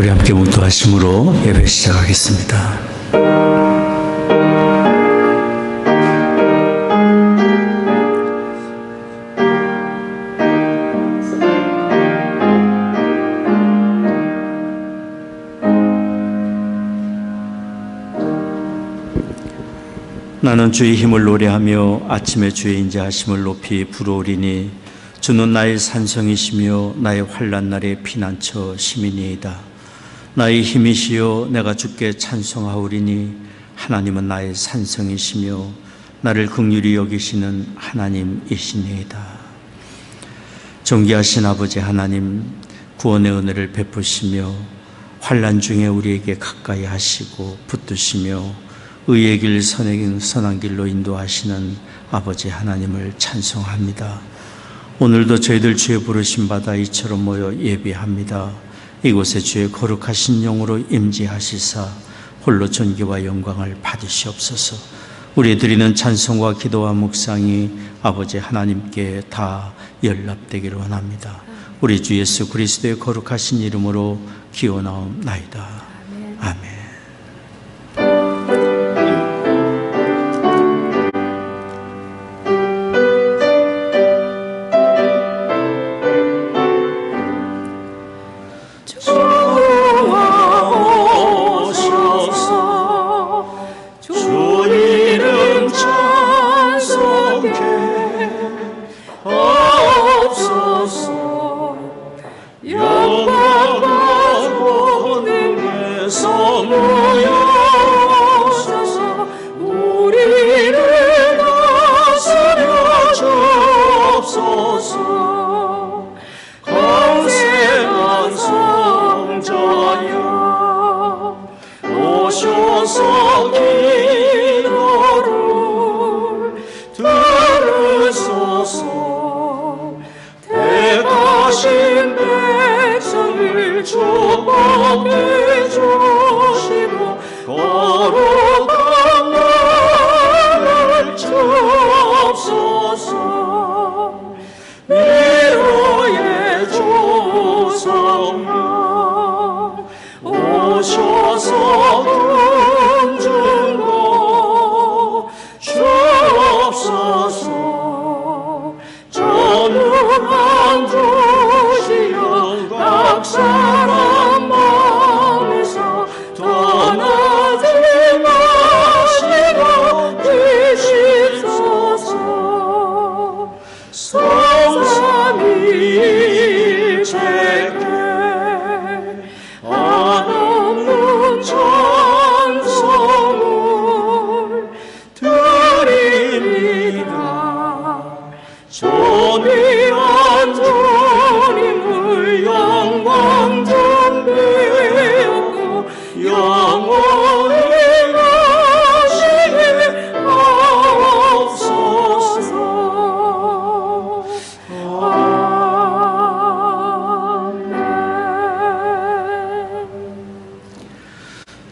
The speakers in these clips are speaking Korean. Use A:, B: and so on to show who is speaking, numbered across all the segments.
A: 우리 함께 묵도하심으로 예배 시작하겠습니다. 나는 주의 힘을 노래하며 아침에 주의 인자하심을 높이 부르오리니 주는 나의 산성이시며 나의 환난 날의 피난처 시민이이다. 나의 힘이시여 내가 주께 찬송하오리니 하나님은 나의 산성이시며 나를 긍휼히 여기시는 하나님이시니이다. 존귀하신 아버지 하나님, 구원의 은혜를 베푸시며 환난 중에 우리에게 가까이 하시고 붙드시며 의의 길 선한 길로 인도하시는 아버지 하나님을 찬송합니다. 오늘도 저희들 주의 부르심 받아 이처럼 모여 예배합니다. 이곳에 주의 거룩하신 영으로 임재하시사 홀로 존귀와 영광을 받으시옵소서. 우리 드리는 찬송과 기도와 묵상이 아버지 하나님께 다 연락되기를 원합니다. 우리 주 예수 그리스도의 거룩하신 이름으로 기원하옵나이다. 아멘.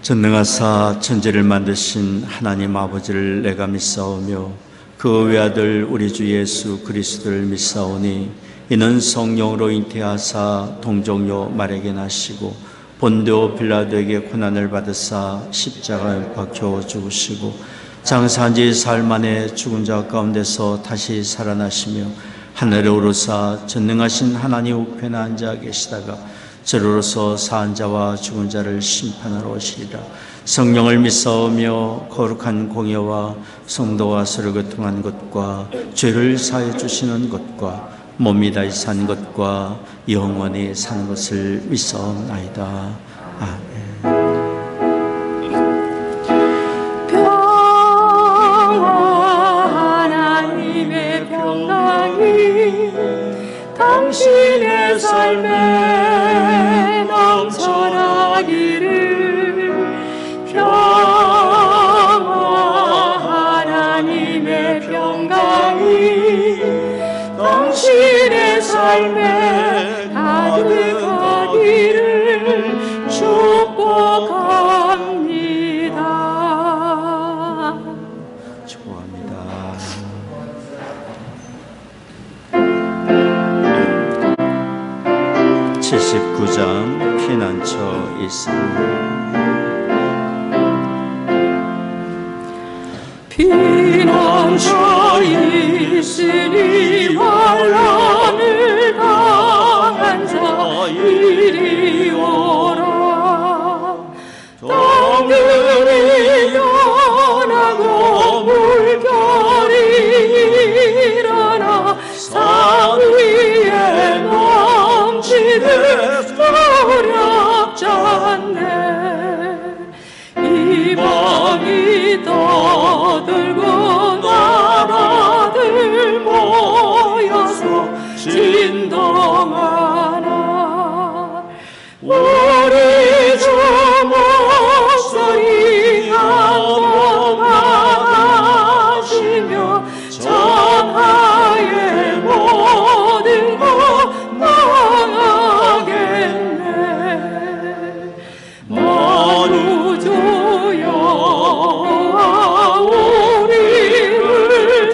A: 전능하사 천지를 만드신 하나님 아버지를 내가 믿사오며 그 외아들 우리 주 예수 그리스도를 믿사오니 이는 성령으로 잉태하사 동정녀 마리아에게 나시고 본디오 빌라도에게 고난을 받으사 십자가에 박혀 죽으시고 장사한 지 사흘 만에 죽은 자 가운데서 다시 살아나시며 하늘에 오르사 전능하신 하나님 우편에 앉아 계시다가 저로서 사한 자와 죽은 자를 심판하러 오시리라. 성령을 믿사오며 거룩한 공예와 성도와 서로 교통한 것과 죄를 사해 주시는 것과 몸이 다시 산 것과 영원히 사는 것을 믿사옵나이다. 아멘.
B: 하나님의 평강이 당신의 삶에 넘쳐나기를. 평화 하나님의 평강이 당신의 삶에 가득하기를 축복합니다.
A: 축복합니다. 79장 피난처 있습니다.
B: 피난처 있으니 환난을 당한 자 이리 오라. 땅들이 변하고 물결이 일어나 산 위에 넘치듯 두렵잖네. 이방이 떠들고 나라들 모여서 진동하나. 우리 주 목소리 감동하시며 전하의 모든 것 망하겠네. 만우주 여호와 우리를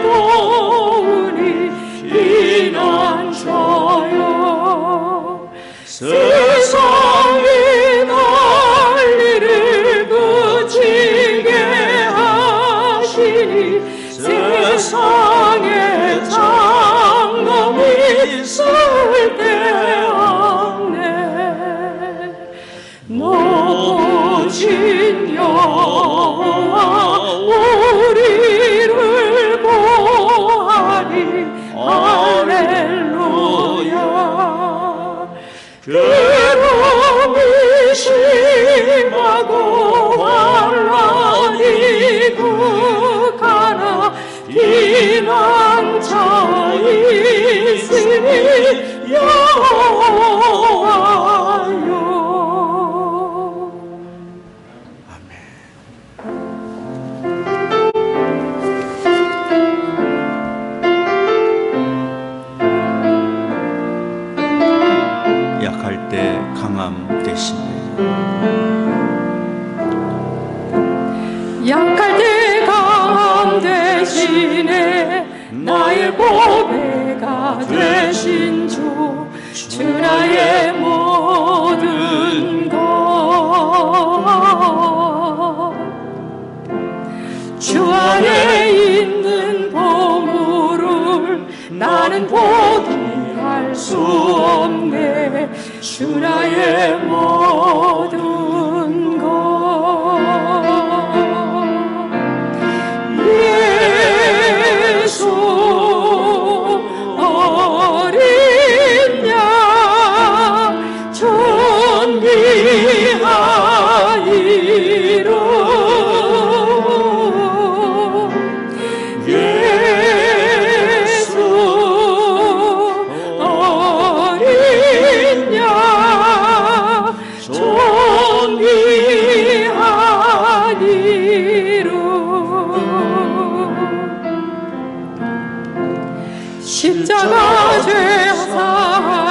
B: 도우니 피난처여. 세상이 난리를 그치게 하시니 세상에 장엄이 쓸데없네. 높으신 여호와 우리를 보하니 할렐루야. 괴로움이 심하고 환난이 극하나 피난처 있으니 여호와여.
A: 약할 때 강함 되시네.
B: 약할 때 강함 대신에 나의 보배가 되신 주 나의 모든 것. 주 안에 있는 보물을 나는 포기할 수 없네. 주 나의 모든 것. 예수 어린 양 존귀한 이름. 예수 어린 양 존귀한 이름. 십자가 죄사하셨네.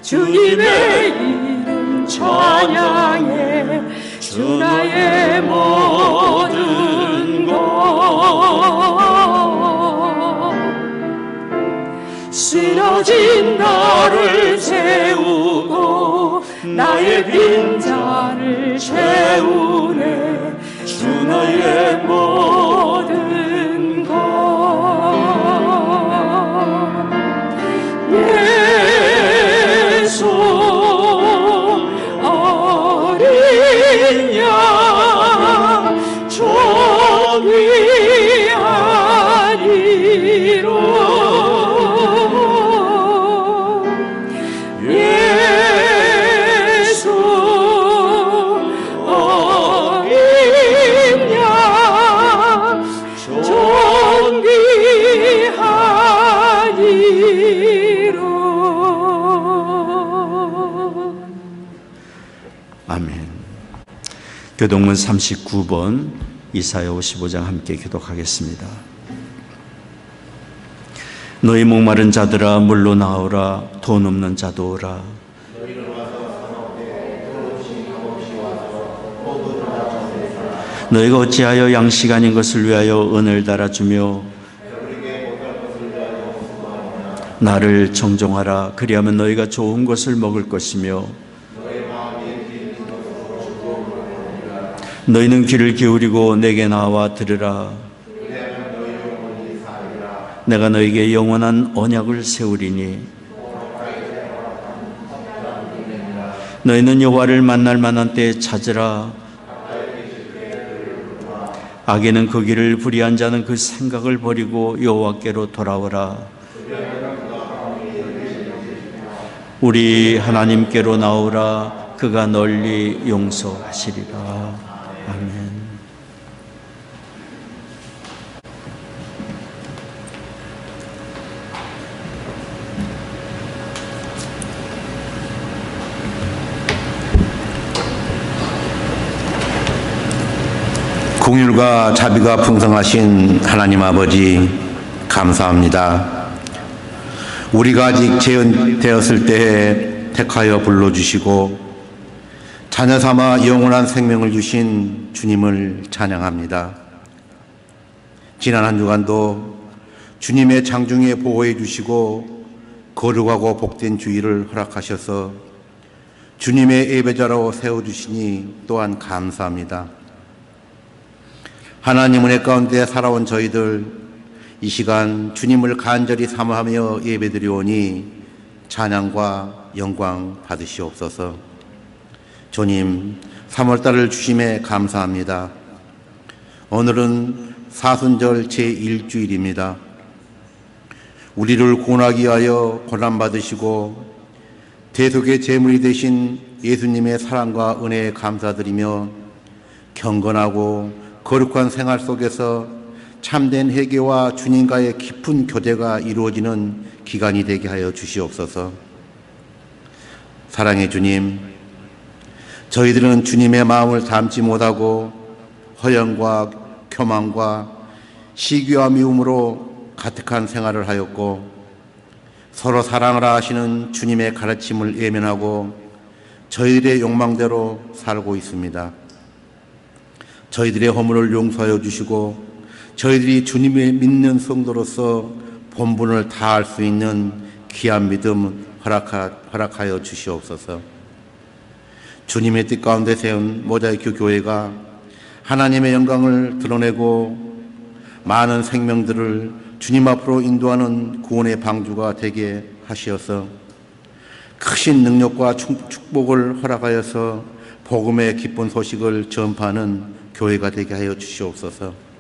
B: 주님의 이름 찬양해. 주 나의 모든 것. 쓰러진 나를 세우고 나의 빈자를 채우네. 주 나의 모든 것. 예수 어린 양 존귀한 이름. 예수 어린 양 존귀한 이름.
A: 아멘. 교동문 39번 이사야 55장 함께 교독하겠습니다. 너희 목마른 자들아 물로 나오라. 돈 없는 자도 오라. 너희가 어찌하여 양식 아닌 것을 위하여 은을 달아주며 나를 정종하라. 그리하면 너희가 좋은 것을 먹을 것이며 너희는 귀를 기울이고 내게 나와 들으라. 내가 너에게 영원한 언약을 세우리니 너희는 여호와를 만날 만한 때에 찾으라. 악인은 그 길을 불의한 자는 그 생각을 버리고 여호와께로 돌아오라. 우리 하나님께로 나오라. 그가 널리 용서하시리라. 아멘.
C: 긍휼과 자비가 풍성하신 하나님 아버지, 감사합니다. 우리가 아직 재현되었을 때에 택하여 불러주시고 자녀 삼아 영원한 생명을 주신 주님을 찬양합니다. 지난 한 주간도 주님의 장중에 보호해 주시고 거룩하고 복된 주일을 허락하셔서 주님의 예배자로 세워주시니 또한 감사합니다. 하나님 은혜 가운데 살아온 저희들 이 시간 주님을 간절히 사모하며 예배드리오니 찬양과 영광 받으시옵소서. 주님 3월달을 주심에 감사합니다. 오늘은 사순절 제1주일입니다. 우리를 구원하기 위하여 고난받으시고 대속의 제물이 되신 예수님의 사랑과 은혜에 감사드리며 경건하고 거룩한 생활 속에서 참된 회개와 주님과의 깊은 교제가 이루어지는 기간이 되게 하여 주시옵소서. 사랑의 주님, 저희들은 주님의 마음을 담지 못하고 허영과 교만과 시기와 미움으로 가득한 생활을 하였고 서로 사랑을 하시는 주님의 가르침을 외면하고 저희들의 욕망대로 살고 있습니다. 저희들의 허물을 용서하여 주시고 저희들이 주님을 믿는 성도로서 본분을 다할 수 있는 귀한 믿음 허락하여 주시옵소서. 주님의 뜻 가운데 세운 모자이크 교회가 하나님의 영광을 드러내고 많은 생명들을 주님 앞으로 인도하는 구원의 방주가 되게 하시어서 크신 능력과 축복을 허락하여서 복음의 기쁜 소식을 전파하는 교회가 되게 하여 주시옵소서.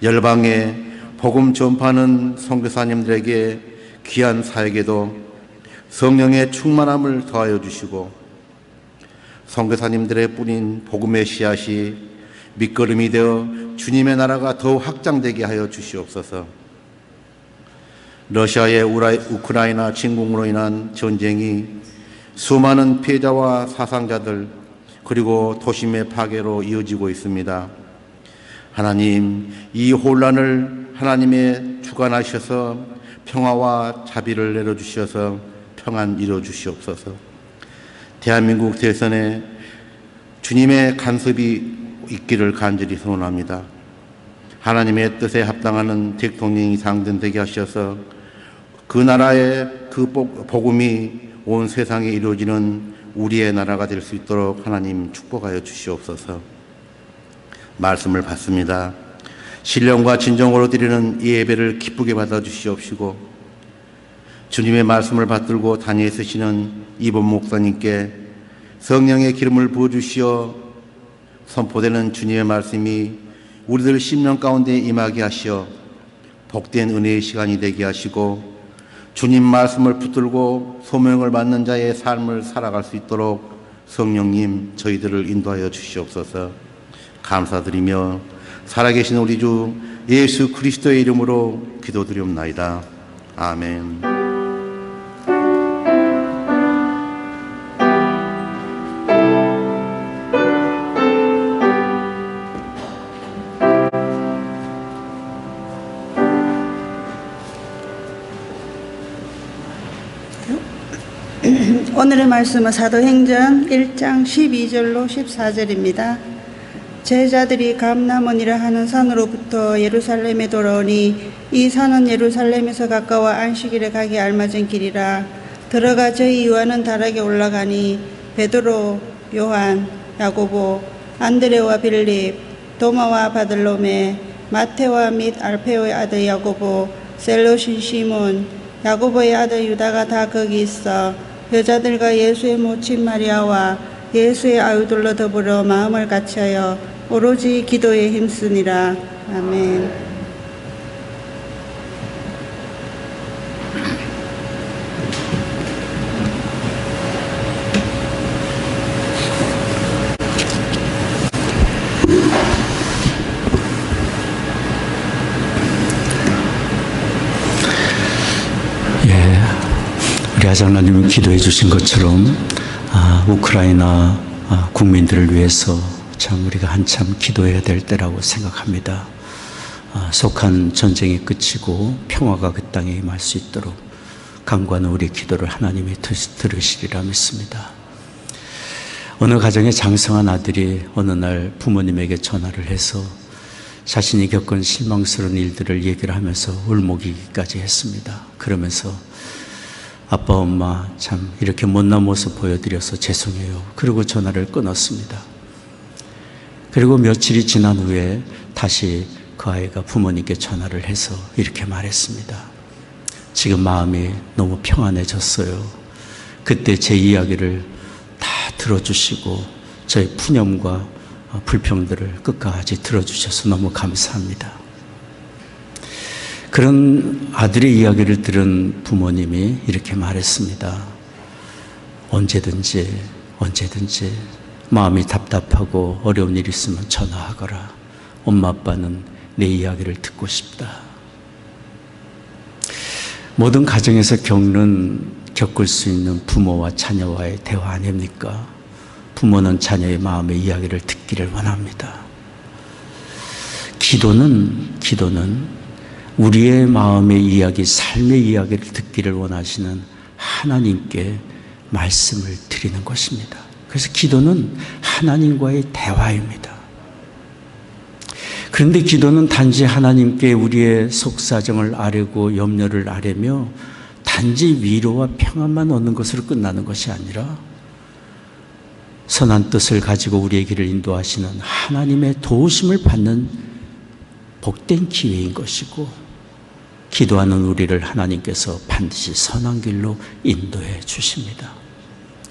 C: 열방에 복음 전파하는 선교사님들에게 귀한 사역에도 성령의 충만함을 더하여 주시고 선교사님들의 뿌린 복음의 씨앗이 밑거름이 되어 주님의 나라가 더 확장되게 하여 주시옵소서. 러시아의 우크라이나 침공으로 인한 전쟁이 수많은 피해자와 사상자들 그리고 도심의 파괴로 이어지고 있습니다. 하나님, 이 혼란을 하나님의 주관하셔서 평화와 자비를 내려주셔서 평안 이루어주시옵소서. 대한민국 대선에 주님의 간섭이 있기를 간절히 소원합니다. 하나님의 뜻에 합당하는 대통령이 당선되게 하셔서 그 나라의 그 복음이 온 세상에 이루어지는 우리의 나라가 될 수 있도록 하나님 축복하여 주시옵소서. 말씀을 받습니다. 신령과 진정으로 드리는 이 예배를 기쁘게 받아주시옵시고 주님의 말씀을 받들고 단위에 서시는 이본 목사님께 성령의 기름을 부어주시어 선포되는 주님의 말씀이 우리들 심령 가운데 임하게 하시어 복된 은혜의 시간이 되게 하시고 주님 말씀을 붙들고 소명을 받는 자의 삶을 살아갈 수 있도록 성령님 저희들을 인도하여 주시옵소서. 감사드리며 살아계신 우리 주 예수 그리스도의 이름으로 기도드리옵나이다. 아멘.
D: 오늘의 말씀은 사도행전 1장 12절로 14절입니다. 제자들이 감람원이라 하는 산으로부터 예루살렘에 돌아오니 이 산은 예루살렘에서 가까워 안식일에 가기 알맞은 길이라. 들어가 저희 요한은 다락에 올라가니 베드로, 요한, 야고보, 안드레와 빌립, 도마와 바들로메, 마테와 및 알페오의 아들 야고보, 셀롯인 시몬, 야고보의 아들 유다가 다 거기 있어 여자들과 예수의 모친 마리아와 예수의 아우들로 더불어 마음을 같이하여 오로지 기도에 힘쓰니라. 아멘.
A: 우리 아장로님이 기도해 주신 것처럼 우크라이나 국민들을 위해서 참 우리가 한참 기도해야 될 때라고 생각합니다. 속한 전쟁이 그치고 평화가 그 땅에 임할 수 있도록 간구하는 우리 기도를 하나님이 들으시리라 믿습니다. 어느 가정에 장성한 아들이 어느 날 부모님에게 전화를 해서 자신이 겪은 실망스러운 일들을 얘기를 하면서 울먹이기까지 했습니다. 그러면서 아빠 엄마 참 이렇게 못난 모습 보여드려서 죄송해요. 그리고 전화를 끊었습니다. 그리고 며칠이 지난 후에 다시 그 아이가 부모님께 전화를 해서 이렇게 말했습니다. 지금 마음이 너무 평안해졌어요. 그때 제 이야기를 다 들어주시고 저의 푸념과 불평들을 끝까지 들어주셔서 너무 감사합니다. 그런 아들의 이야기를 들은 부모님이 이렇게 말했습니다. 언제든지 마음이 답답하고 어려운 일 있으면 전화하거라. 엄마 아빠는 내 이야기를 듣고 싶다. 모든 가정에서 겪을 수 있는 부모와 자녀와의 대화 아닙니까? 부모는 자녀의 마음의 이야기를 듣기를 원합니다. 기도는 우리의 마음의 이야기, 삶의 이야기를 듣기를 원하시는 하나님께 말씀을 드리는 것입니다. 그래서 기도는 하나님과의 대화입니다. 그런데 기도는 단지 하나님께 우리의 속사정을 아뢰고 염려를 아뢰며 단지 위로와 평안만 얻는 것으로 끝나는 것이 아니라 선한 뜻을 가지고 우리의 길을 인도하시는 하나님의 도우심을 받는 복된 기회인 것이고 기도하는 우리를 하나님께서 반드시 선한 길로 인도해 주십니다.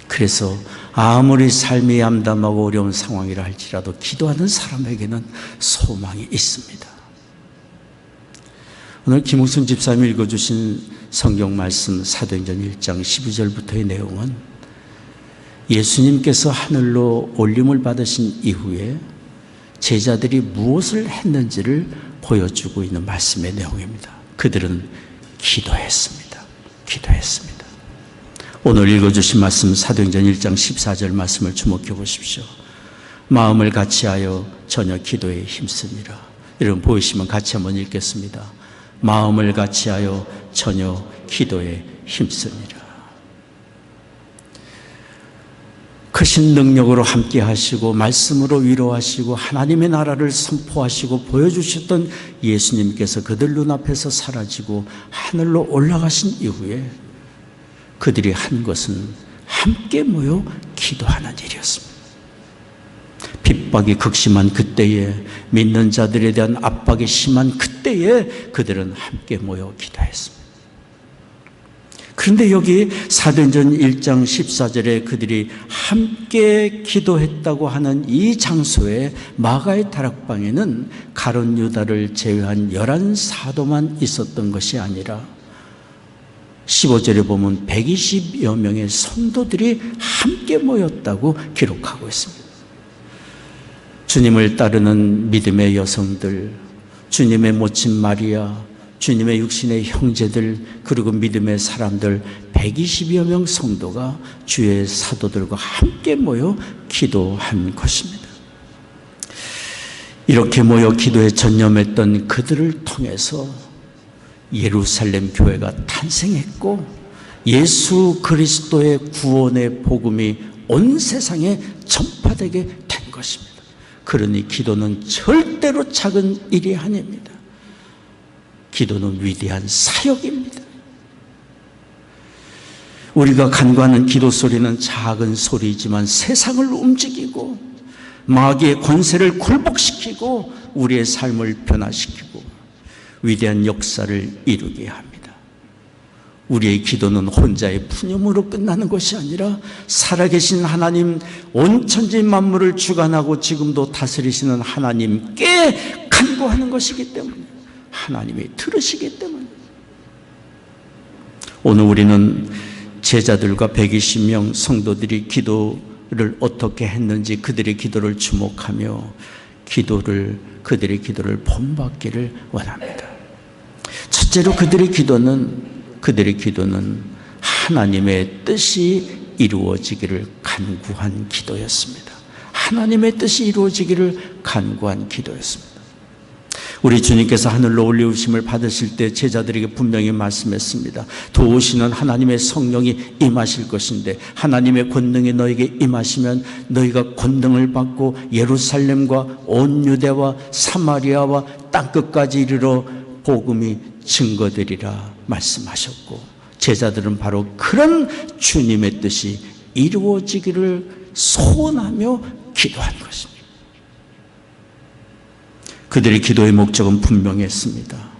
A: 그래서 아무리 삶이 암담하고 어려운 상황이라 할지라도 기도하는 사람에게는 소망이 있습니다. 오늘 김웅순 집사님이 읽어주신 성경 말씀 사도행전 1장 12절부터의 내용은 예수님께서 하늘로 올림을 받으신 이후에 제자들이 무엇을 했는지를 보여주고 있는 말씀의 내용입니다. 그들은 기도했습니다. 오늘 읽어주신 말씀 사도행전 1장 14절 말씀을 주목해 보십시오. 마음을 같이하여 전혀 기도에 힘쓰니라. 여러분 보이시면 같이 한번 읽겠습니다. 마음을 같이하여 전혀 기도에 힘쓰니라. 크신 능력으로 함께 하시고 말씀으로 위로하시고 하나님의 나라를 선포하시고 보여주셨던 예수님께서 그들 눈앞에서 사라지고 하늘로 올라가신 이후에 그들이 한 것은 함께 모여 기도하는 일이었습니다. 핍박이 극심한 그때에, 믿는 자들에 대한 압박이 심한 그때에 그들은 함께 모여 기도했습니다. 그런데 여기 사도행전 1장 14절에 그들이 함께 기도했다고 하는 이 장소에 마가의 다락방에는 가룟 유다를 제외한 11사도만 있었던 것이 아니라 15절에 보면 120여 명의 성도들이 함께 모였다고 기록하고 있습니다. 주님을 따르는 믿음의 여성들, 주님의 모친 마리아, 주님의 육신의 형제들, 그리고 믿음의 사람들 120여 명 성도가 주의 사도들과 함께 모여 기도한 것입니다. 이렇게 모여 기도에 전념했던 그들을 통해서 예루살렘 교회가 탄생했고 예수 그리스도의 구원의 복음이 온 세상에 전파되게 된 것입니다. 그러니 기도는 절대로 작은 일이 아닙니다. 기도는 위대한 사역입니다. 우리가 간구하는 기도 소리는 작은 소리이지만 세상을 움직이고 마귀의 권세를 굴복시키고 우리의 삶을 변화시키고 위대한 역사를 이루게 합니다. 우리의 기도는 혼자의 푸념으로 끝나는 것이 아니라 살아계신 하나님, 온 천지 만물을 주관하고 지금도 다스리시는 하나님께 간구하는 것이기 때문에, 하나님이 들으시기 때문에. 오늘 우리는 제자들과 120명 성도들이 기도를 어떻게 했는지 그들의 기도를 주목하며 그들의 기도를 본받기를 원합니다. 첫째로 그들의 기도는 하나님의 뜻이 이루어지기를 간구한 기도였습니다. 하나님의 뜻이 이루어지기를 간구한 기도였습니다. 우리 주님께서 하늘로 올리우심을 받으실 때 제자들에게 분명히 말씀했습니다. 도우시는 하나님의 성령이 임하실 것인데 하나님의 권능이 너에게 임하시면 너희가 권능을 받고 예루살렘과 온 유대와 사마리아와 땅끝까지 이르러 복음이 증거되리라 말씀하셨고, 제자들은 바로 그런 주님의 뜻이 이루어지기를 소원하며 기도한 것입니다. 그들의 기도의 목적은 분명했습니다.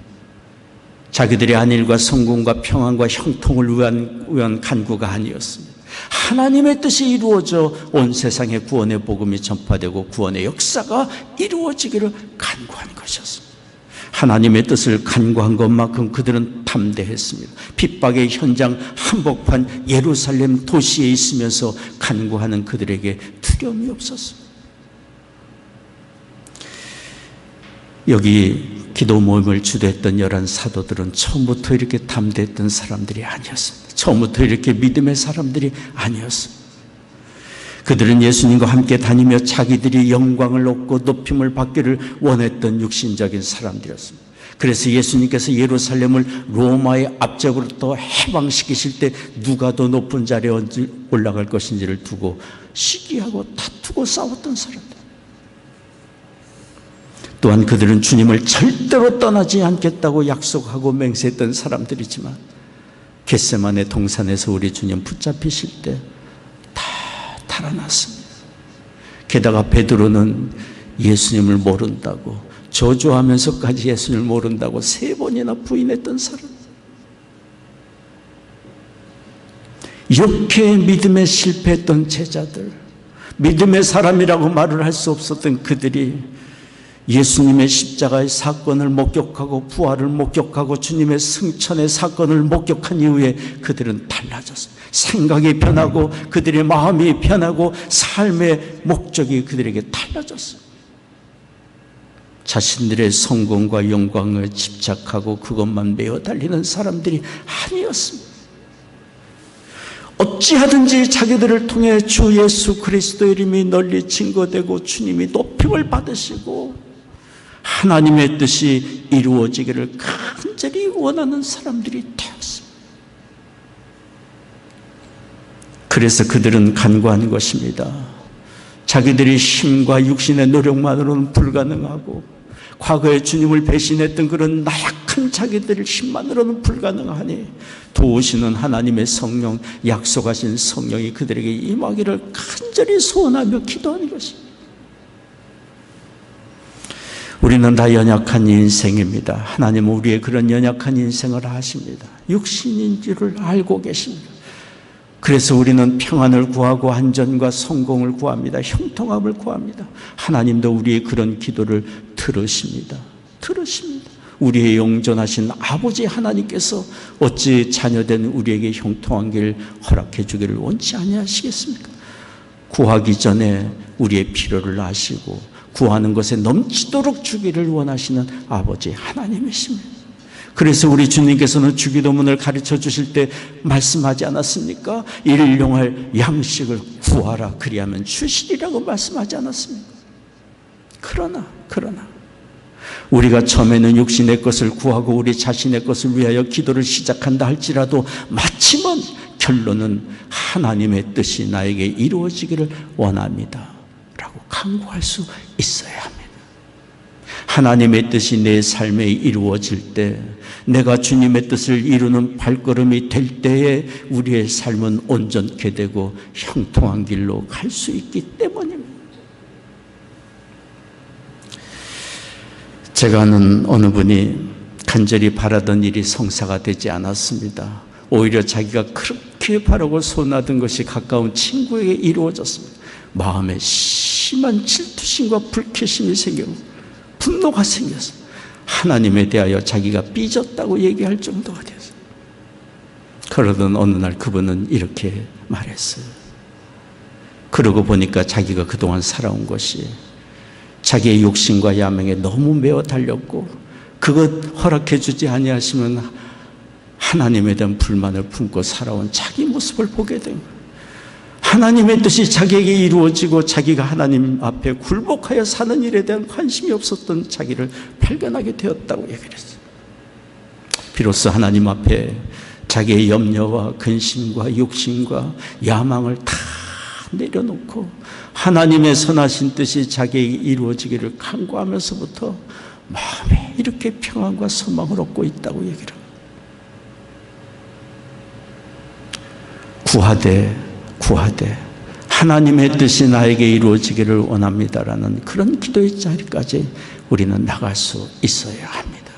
A: 자기들의 안일과 성공과 평안과 형통을 위한 간구가 아니었습니다. 하나님의 뜻이 이루어져 온 세상에 구원의 복음이 전파되고 구원의 역사가 이루어지기를 간구한 것이었습니다. 하나님의 뜻을 간구한 것만큼 그들은 담대했습니다. 핍박의 현장 한복판 예루살렘 도시에 있으면서 간구하는 그들에게 두려움이 없었습니다. 여기 기도 모임을 주도했던 11 사도들은 처음부터 이렇게 담대했던 사람들이 아니었습니다. 처음부터 이렇게 믿음의 사람들이 아니었습니다. 그들은 예수님과 함께 다니며 자기들이 영광을 얻고 높임을 받기를 원했던 육신적인 사람들이었습니다. 그래서 예수님께서 예루살렘을 로마의 압제로부터 해방시키실 때 누가 더 높은 자리에 올라갈 것인지를 두고 시기하고 다투고 싸웠던 사람들. 또한 그들은 주님을 절대로 떠나지 않겠다고 약속하고 맹세했던 사람들이지만 겟세마네 동산에서 우리 주님 붙잡히실 때 다 달아났습니다. 게다가 베드로는 예수님을 모른다고, 저주하면서까지 예수님을 모른다고 3번이나 부인했던 사람. 이렇게 믿음에 실패했던 제자들, 믿음의 사람이라고 말을 할 수 없었던 그들이 예수님의 십자가의 사건을 목격하고 부활을 목격하고 주님의 승천의 사건을 목격한 이후에 그들은 달라졌습니다. 생각이 변하고 그들의 마음이 변하고 삶의 목적이 그들에게 달라졌습니다. 자신들의 성공과 영광을 집착하고 그것만 메어 달리는 사람들이 아니었습니다. 어찌하든지 자기들을 통해 주 예수 그리스도의 이름이 널리 증거되고 주님이 높임을 받으시고 하나님의 뜻이 이루어지기를 간절히 원하는 사람들이 되었습니다. 그래서 그들은 간구한 것입니다. 자기들의 힘과 육신의 노력만으로는 불가능하고 과거에 주님을 배신했던 그런 나약한 자기들의 힘만으로는 불가능하니 도우시는 하나님의 성령, 약속하신 성령이 그들에게 임하기를 간절히 소원하며 기도하는 것입니다. 우리는 다 연약한 인생입니다. 하나님은 우리의 그런 연약한 인생을 아십니다. 육신인 줄을 알고 계십니다. 그래서 우리는 평안을 구하고 안전과 성공을 구합니다. 형통함을 구합니다. 하나님도 우리의 그런 기도를 들으십니다. 우리의 영존하신 아버지 하나님께서 어찌 자녀된 우리에게 형통한 길 허락해 주기를 원치 아니하시겠습니까? 구하기 전에 우리의 필요를 아시고 구하는 것에 넘치도록 주기를 원하시는 아버지 하나님이십니다. 그래서 우리 주님께서는 주기도문을 가르쳐 주실 때 말씀하지 않았습니까? 일용할 양식을 구하라, 그리하면 주시리라고 말씀하지 않았습니까? 그러나 우리가 처음에는 육신의 것을 구하고 우리 자신의 것을 위하여 기도를 시작한다 할지라도 마침은 결론은 하나님의 뜻이 나에게 이루어지기를 원합니다 라고 라고 간구할 수 있어야 합니다. 하나님의 뜻이 내 삶에 이루어질 때, 내가 주님의 뜻을 이루는 발걸음이 될 때에 우리의 삶은 온전케 되고 형통한 길로 갈 수 있기 때문입니다. 제가 아는 어느 분이 간절히 바라던 일이 성사가 되지 않았습니다. 오히려 자기가 그렇게 바라고 소원하던 것이 가까운 친구에게 이루어졌습니다. 마음에 심한 질투심과 불쾌심이 생기고 분노가 생겼어요. 하나님에 대하여 자기가 삐졌다고 얘기할 정도가 됐어요. 그러던 어느 날 그분은 이렇게 말했어요. 그러고 보니까 자기가 그동안 살아온 것이 자기의 욕심과 야망에 너무 매어 달렸고, 그것 허락해 주지 아니하시면 하나님에 대한 불만을 품고 살아온 자기 모습을 보게 된 거예요. 하나님의 뜻이 자기에게 이루어지고 자기가 하나님 앞에 굴복하여 사는 일에 대한 관심이 없었던 자기를 발견하게 되었다고 얘기를 했어요. 비로소 하나님 앞에 자기의 염려와 근심과 욕심과 야망을 다 내려놓고 하나님의 선하신 뜻이 자기에게 이루어지기를 간구하면서부터 마음에 이렇게 평안과 소망을 얻고 있다고 얘기를 합니다. 구하되 하나님의 뜻이 나에게 이루어지기를 원합니다라는 그런 기도의 자리까지 우리는 나갈 수 있어야 합니다.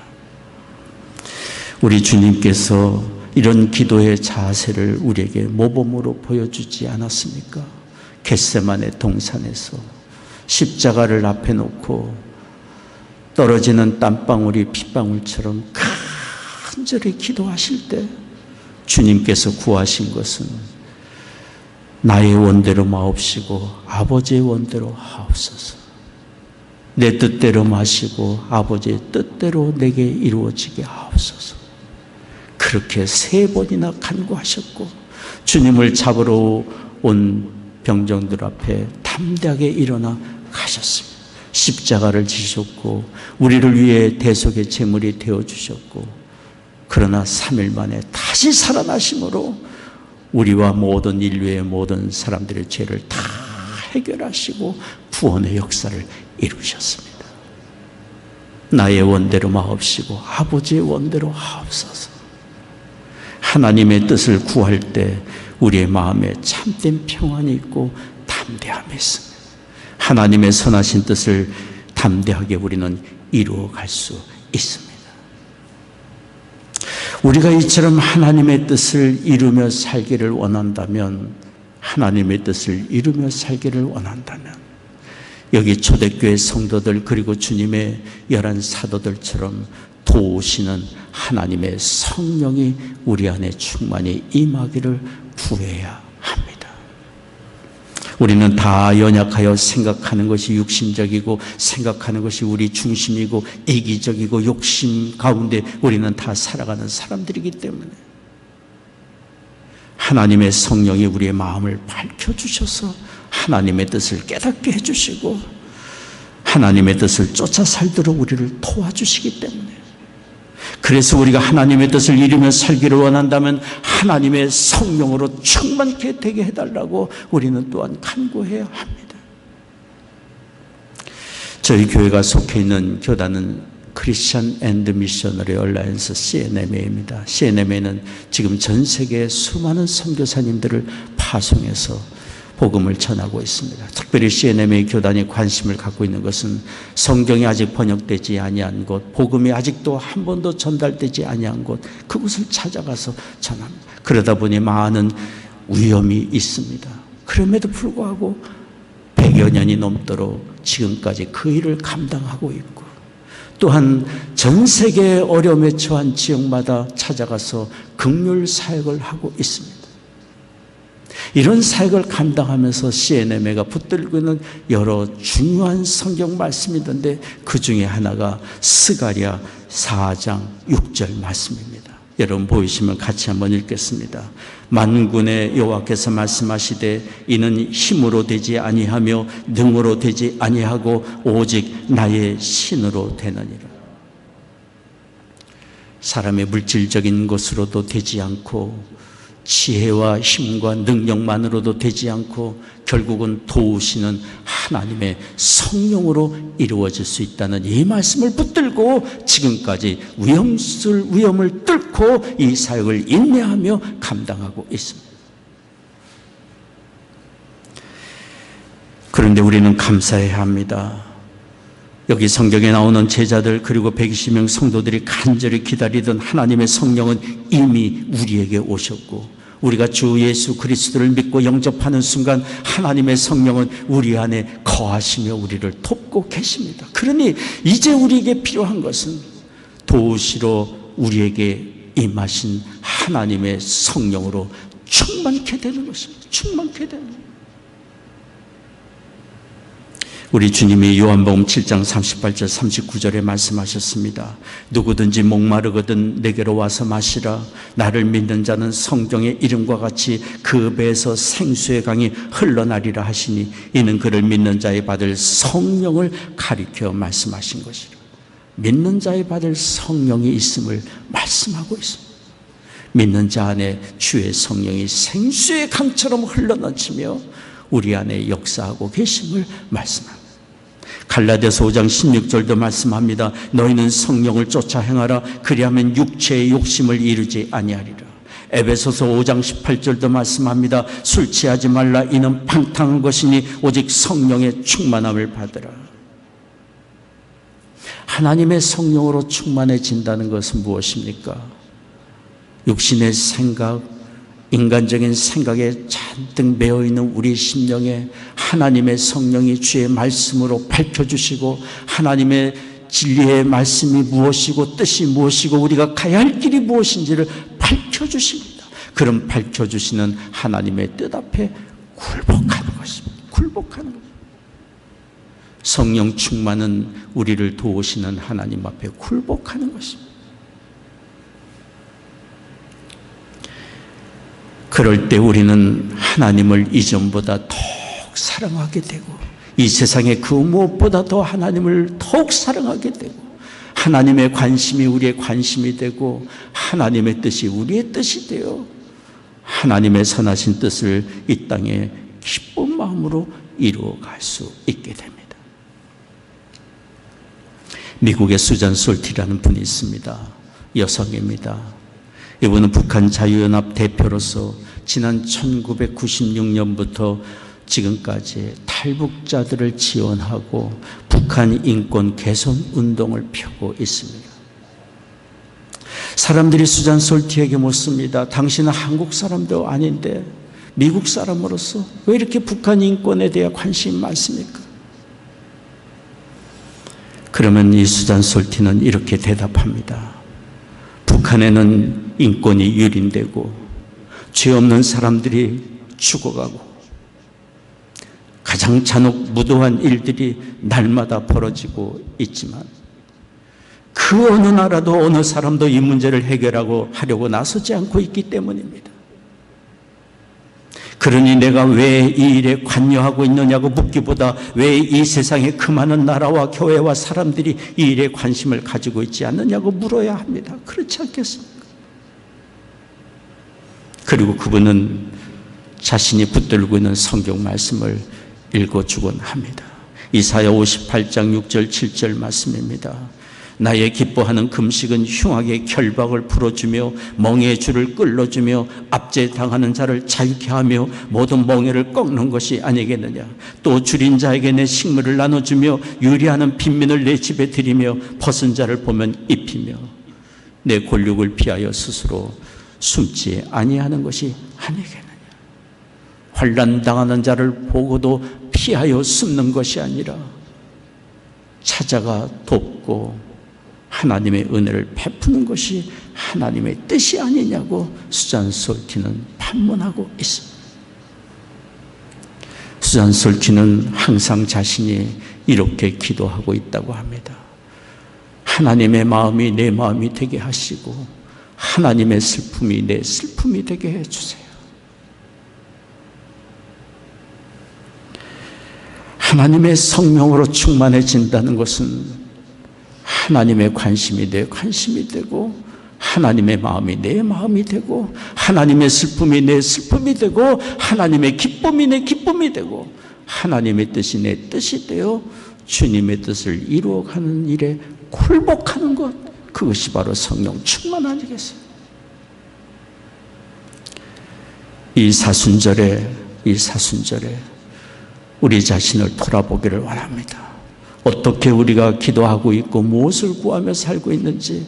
A: 우리 주님께서 이런 기도의 자세를 우리에게 모범으로 보여주지 않았습니까? 겟세마네 동산에서 십자가를 앞에 놓고 떨어지는 땀방울이 핏방울처럼 간절히 기도하실 때 주님께서 구하신 것은 나의 원대로 마옵시고 아버지의 원대로 하옵소서. 내 뜻대로 마시고 아버지의 뜻대로 내게 이루어지게 하옵소서. 그렇게 3번이나 간구하셨고, 주님을 잡으러 온 병정들 앞에 담대하게 일어나 가셨습니다. 십자가를 지셨고 우리를 위해 대속의 제물이 되어주셨고, 그러나 3일 만에 다시 살아나심으로 우리와 모든 인류의 모든 사람들의 죄를 다 해결하시고 구원의 역사를 이루셨습니다. 나의 원대로 마옵시고 아버지의 원대로 하옵소서. 하나님의 뜻을 구할 때 우리의 마음에 참된 평안이 있고 담대함이 있습니다. 하나님의 선하신 뜻을 담대하게 우리는 이루어갈 수 있습니다. 우리가 이처럼 하나님의 뜻을 이루며 살기를 원한다면, 하나님의 뜻을 이루며 살기를 원한다면 여기 초대교회 성도들 그리고 주님의 11 사도들처럼 도우시는 하나님의 성령이 우리 안에 충만히 임하기를 구해야 합니다. 우리는 다 연약하여 생각하는 것이 육신적이고 생각하는 것이 우리 중심이고 이기적이고 욕심 가운데 우리는 다 살아가는 사람들이기 때문에 하나님의 성령이 우리의 마음을 밝혀주셔서 하나님의 뜻을 깨닫게 해주시고 하나님의 뜻을 쫓아 살도록 우리를 도와주시기 때문에, 그래서 우리가 하나님의 뜻을 이루며 살기를 원한다면 하나님의 성령으로 충만케 되게 해달라고 우리는 또한 간구해야 합니다. 저희 교회가 속해 있는 교단은 크리스천 앤드 미셔너리 얼라이언스 CNMA입니다. CNMA는 지금 전 세계에 수많은 선교사님들을 파송해서 복음을 전하고 있습니다. 특별히 CNMA 교단이 관심을 갖고 있는 것은 성경이 아직 번역되지 아니한 곳, 복음이 아직도 한 번도 전달되지 아니한 곳, 그곳을 찾아가서 전합니다. 그러다 보니 많은 위험이 있습니다. 그럼에도 불구하고 100여 년이 넘도록 지금까지 그 일을 감당하고 있고, 또한 전 세계의 어려움에 처한 지역마다 찾아가서 긍휼 사역을 하고 있습니다. 이런 사역을 감당하면서 CNMA가 붙들고 있는 여러 중요한 성경 말씀이 있는데 그 중에 하나가 스가랴 4장 6절 말씀입니다. 여러분 보이시면 같이 한번 읽겠습니다. 만군의 여호와께서 말씀하시되 이는 힘으로 되지 아니하며 능으로 되지 아니하고 오직 나의 신으로 되느니라. 사람의 물질적인 것으로도 되지 않고 지혜와 힘과 능력만으로도 되지 않고 결국은 도우시는 하나님의 성령으로 이루어질 수 있다는 이 말씀을 붙들고 지금까지 위험을 뚫고 이 사역을 인내하며 감당하고 있습니다. 그런데 우리는 감사해야 합니다. 여기 성경에 나오는 제자들 그리고 120명 성도들이 간절히 기다리던 하나님의 성령은 이미 우리에게 오셨고, 우리가 주 예수 그리스도를 믿고 영접하는 순간 하나님의 성령은 우리 안에 거하시며 우리를 돕고 계십니다. 그러니 이제 우리에게 필요한 것은 도우시러 우리에게 임하신 하나님의 성령으로 충만케 되는 것입니다. 충만케 되는 것입니다. 우리 주님이 요한복음 7장 38절 39절에 말씀하셨습니다. 누구든지 목마르거든 내게로 와서 마시라. 나를 믿는 자는 성경의 이름과 같이 그 배에서 생수의 강이 흘러나리라 하시니 이는 그를 믿는 자에 받을 성령을 가리켜 말씀하신 것이라. 믿는 자에 받을 성령이 있음을 말씀하고 있습니다. 믿는 자 안에 주의 성령이 생수의 강처럼 흘러넘치며 우리 안에 역사하고 계심을 말씀합니다. 갈라디아서 5장 16절도 말씀합니다. 너희는 성령을 쫓아 행하라. 그리하면 육체의 욕심을 이루지 아니하리라. 에베소서 5장 18절도 말씀합니다. 술 취하지 말라. 이는 방탕한 것이니 오직 성령의 충만함을 받으라. 하나님의 성령으로 충만해진다는 것은 무엇입니까? 육신의 생각, 인간적인 생각에 잔뜩 매어있는 우리 심령에 하나님의 성령이 주의 말씀으로 밝혀주시고 하나님의 진리의 말씀이 무엇이고 뜻이 무엇이고 우리가 가야 할 길이 무엇인지를 밝혀주십니다. 그럼 밝혀주시는 하나님의 뜻 앞에 굴복하는 것입니다. 굴복하는 것입니다. 성령 충만은 우리를 도우시는 하나님 앞에 굴복하는 것입니다. 그럴 때 우리는 하나님을 이전보다 더욱 사랑하게 되고 이 세상의 그 무엇보다 더 하나님을 더욱 사랑하게 되고 하나님의 관심이 우리의 관심이 되고 하나님의 뜻이 우리의 뜻이 되어 하나님의 선하신 뜻을 이 땅에 기쁜 마음으로 이루어갈 수 있게 됩니다. 미국의 수잔 솔티라는 분이 있습니다. 여성입니다. 이분은 북한 자유연합 대표로서 지난 1996년부터 지금까지 탈북자들을 지원하고 북한 인권 개선 운동을 펴고 있습니다. 사람들이 수잔 솔티에게 묻습니다. 당신은 한국 사람도 아닌데 미국 사람으로서 왜 이렇게 북한 인권에 대해 관심이 많습니까? 그러면 이 수잔 솔티는 이렇게 대답합니다. 북한에는 인권이 유린되고 죄 없는 사람들이 죽어가고 가장 잔혹무도한 일들이 날마다 벌어지고 있지만 그 어느 나라도 어느 사람도 이 문제를 하려고 나서지 않고 있기 때문입니다. 그러니 내가 왜 이 일에 관여하고 있느냐고 묻기보다 왜 이 세상에 그 많은 나라와 교회와 사람들이 이 일에 관심을 가지고 있지 않느냐고 물어야 합니다. 그렇지 않겠습니까? 그리고 그분은 자신이 붙들고 있는 성경 말씀을 읽어주곤 합니다. 이사야 58장 6절 7절 말씀입니다. 나의 기뻐하는 금식은 흉악의 결박을 풀어주며 멍에의 줄을 끌어주며 압제당하는 자를 자유케 하며 모든 멍에를 꺾는 것이 아니겠느냐. 또 줄인 자에게 내 식물을 나눠주며 유리하는 빈민을 내 집에 들이며 벗은 자를 보면 입히며 내 권력을 피하여 스스로 숨지 아니하는 것이 아니겠느냐. 환난 당하는 자를 보고도 피하여 숨는 것이 아니라 찾아가 돕고 하나님의 은혜를 베푸는 것이 하나님의 뜻이 아니냐고 수잔 솔티는 반문하고 있습니다. 수잔 솔티는 항상 자신이 이렇게 기도하고 있다고 합니다. 하나님의 마음이 내 마음이 되게 하시고 하나님의 슬픔이 내 슬픔이 되게 해주세요. 하나님의 성령으로 충만해진다는 것은 하나님의 관심이 내 관심이 되고 하나님의 마음이 내 마음이 되고, 하나님의 슬픔이 내 슬픔이 되고, 하나님의 기쁨이 내 기쁨이 되고, 하나님의 뜻이 내 뜻이 되어 주님의 뜻을 이루어가는 일에 굴복하는 것, 그것이 바로 성령 충만 아니겠어요? 이 사순절에 우리 자신을 돌아보기를 원합니다. 어떻게 우리가 기도하고 있고 무엇을 구하며 살고 있는지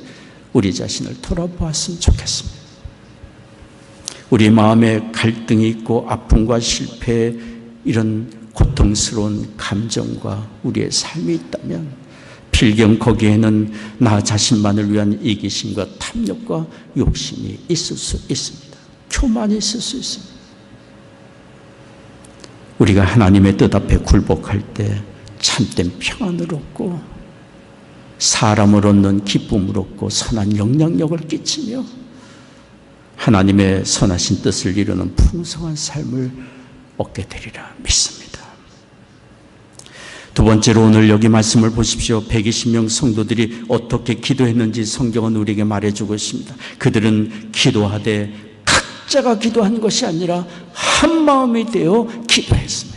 A: 우리 자신을 돌아보았으면 좋겠습니다. 우리 마음에 갈등이 있고 아픔과 실패, 이런 고통스러운 감정과 우리의 삶이 있다면 필경 거기에는 나 자신만을 위한 이기심과 탐욕과 욕심이 있을 수 있습니다. 교만이 있을 수 있습니다. 우리가 하나님의 뜻 앞에 굴복할 때 참된 평안을 얻고 사람을 얻는 기쁨을 얻고 선한 영향력을 끼치며 하나님의 선하신 뜻을 이루는 풍성한 삶을 얻게 되리라 믿습니다. 두 번째로 오늘 여기 말씀을 보십시오. 120명 성도들이 어떻게 기도했는지 성경은 우리에게 말해주고 있습니다. 그들은 기도하되 각자가 기도한 것이 아니라 한 마음이 되어 기도했습니다.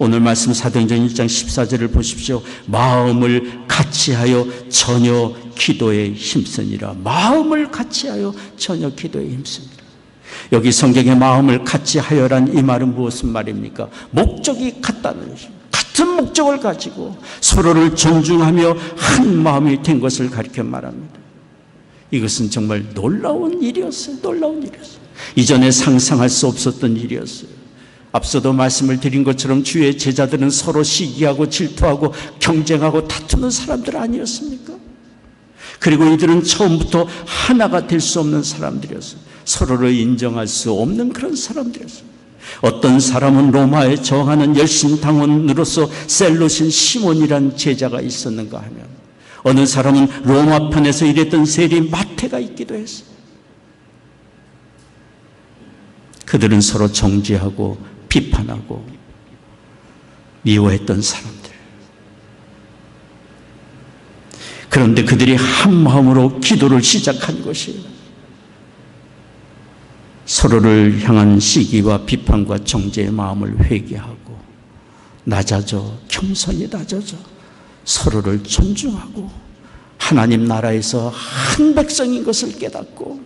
A: 오늘 말씀 사도행전 1장 14절을 보십시오. 마음을 같이하여 전혀 기도에 힘쓰니라. 마음을 같이하여 전혀 기도에 힘씁니다. 여기 성경에 마음을 같이하여란 이 말은 무슨 말입니까? 목적이 같다는 것입니다. 같은 목적을 가지고 서로를 존중하며 한 마음이 된 것을 가리켜 말합니다. 이것은 정말 놀라운 일이었어요. 놀라운 일이었어요. 이전에 상상할 수 없었던 일이었어요. 앞서도 말씀을 드린 것처럼 주의 제자들은 서로 시기하고 질투하고 경쟁하고 다투는 사람들 아니었습니까? 그리고 이들은 처음부터 하나가 될 수 없는 사람들이었어요. 서로를 인정할 수 없는 그런 사람들이었어요. 어떤 사람은 로마에 저항하는 열심당원으로서 셀롯인 시몬이란 제자가 있었는가 하면, 어느 사람은 로마 편에서 일했던 세리 마태가 있기도 했어요. 그들은 서로 정죄하고 비판하고 미워했던 사람들. 그런데 그들이 한 마음으로 기도를 시작한 것이에요. 서로를 향한 시기와 비판과 정죄의 마음을 회개하고 낮아져, 겸손히 낮아져 서로를 존중하고 하나님 나라에서 한 백성인 것을 깨닫고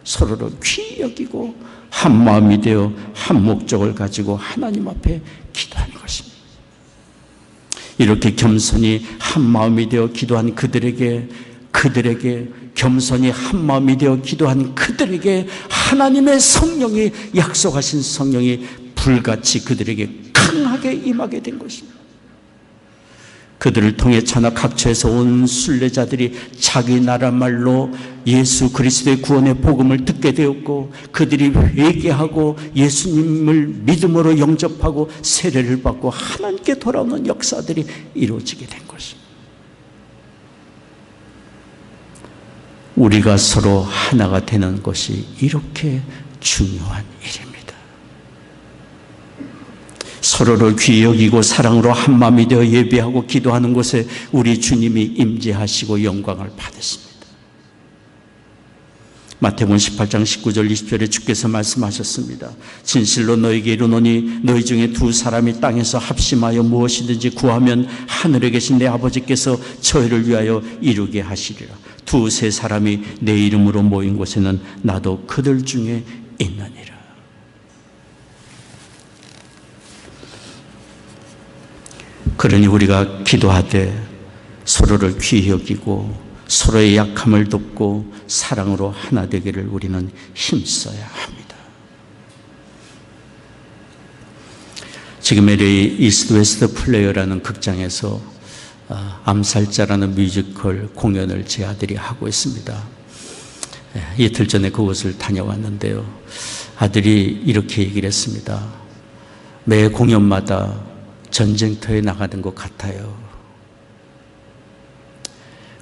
A: 서로를 귀히 여기고 한 마음이 되어 한 목적을 가지고 하나님 앞에 기도하는 것입니다. 이렇게 겸손히 한 마음이 되어 기도한 그들에게 겸손히 한 마음이 되어 기도한 그들에게 하나님의 성령이, 약속하신 성령이 불같이 그들에게 강하게 임하게 된 것입니다. 그들을 통해 천하 각처에서 온 순례자들이 자기 나라 말로 예수 그리스도의 구원의 복음을 듣게 되었고, 그들이 회개하고 예수님을 믿음으로 영접하고 세례를 받고 하나님께 돌아오는 역사들이 이루어지게 된 것입니다. 우리가 서로 하나가 되는 것이 이렇게 중요한 일입니다. 서로를 귀히 여기고 사랑으로 한 마음이 되어 예배하고 기도하는 곳에 우리 주님이 임재하시고 영광을 받으십니다. 마태복음 18장 19절 20절에 주께서 말씀하셨습니다. 진실로 너희에게 이르노니 너희 중에 두 사람이 땅에서 합심하여 무엇이든지 구하면 하늘에 계신 내 아버지께서 저희를 위하여 이루게 하시리라. 두세 사람이 내 이름으로 모인 곳에는 나도 그들 중에 있느니라. 그러니 우리가 기도하되 서로를 귀히 여기고 서로의 약함을 돕고 사랑으로 하나 되기를 우리는 힘써야 합니다. 지금 LA 이스트 웨스트 플레이어라는 극장에서 암살자라는 뮤지컬 공연을 제 아들이 하고 있습니다. 이틀 전에 그곳을 다녀왔는데요. 아들이 이렇게 얘기를 했습니다. 매 공연마다 전쟁터에 나가는 것 같아요.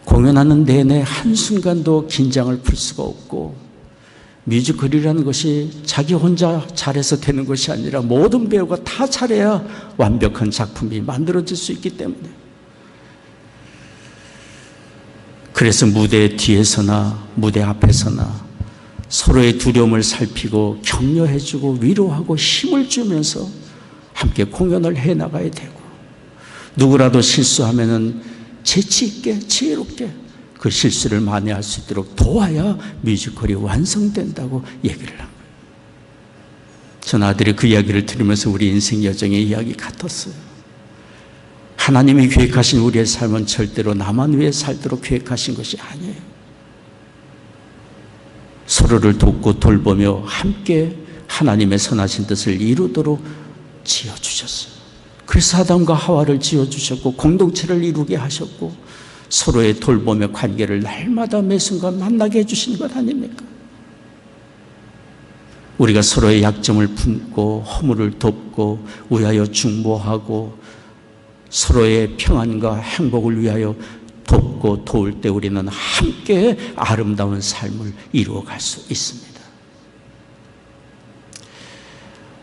A: 공연하는 내내 한순간도 긴장을 풀 수가 없고, 뮤지컬이라는 것이 자기 혼자 잘해서 되는 것이 아니라 모든 배우가 다 잘해야 완벽한 작품이 만들어질 수 있기 때문에 그래서 무대 뒤에서나 무대 앞에서나 서로의 두려움을 살피고 격려해주고 위로하고 힘을 주면서 함께 공연을 해나가야 되고, 누구라도 실수하면은 재치 있게 지혜롭게 그 실수를 만회할 수 있도록 도와야 뮤지컬이 완성된다고 얘기를 한 거예요. 전 아들이 그 이야기를 들으면서 우리 인생 여정의 이야기 같았어요. 하나님이 계획하신 우리의 삶은 절대로 나만 위해 살도록 계획하신 것이 아니에요. 서로를 돕고 돌보며 함께 하나님의 선하신 뜻을 이루도록 지어주셨어요. 그래서 아담과 하와를 지어주셨고 공동체를 이루게 하셨고 서로의 돌보며 관계를 날마다 매 순간 만나게 해주시는 것 아닙니까? 우리가 서로의 약점을 품고 허물을 돕고 위하여 중보하고 서로의 평안과 행복을 위하여 돕고 도울 때 우리는 함께 아름다운 삶을 이루어갈 수 있습니다.